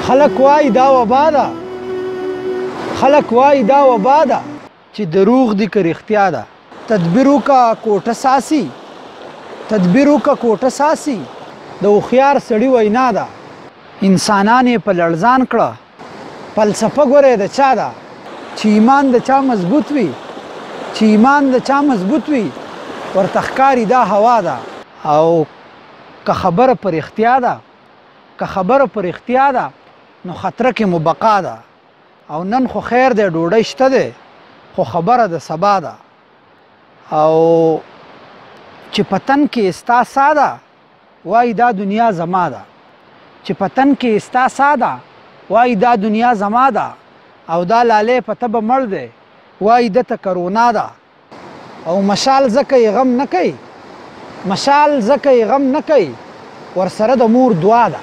خلک وایي دا وبا ده، خلک وایي دا وبا ده چې دروغ دي که رښتیا ده. تدبیر وکړه کوټه ساسي، تدبیر وکړه کوټه ساسي د هوښیار سړي وینا ده. انسانان یې په لړزان کړه، فلسفه ګورې د چا ده چې ایمان د چا مضبوط وي، چې ایمان د چا مضبوط وي ورته ښکاري دا هوا ده. او که خبره پر اختیا ده، که خبره پر اختیا ده نو خطره کې مو بقا ده. او نن خو خیر دی ډوډۍ شته دی خو خبره د سبا ده. او چې پتن کې استا ساده وای دا دنیا زما ده، چې پتن کې استا ساده وای دا دنیا زما ده. او دا لاله پته به مړ دی وای دته کرونا ده. او مشال زکه غم نه کوي، مشال زکه غم نه کوي ورسره د مور دعا ده.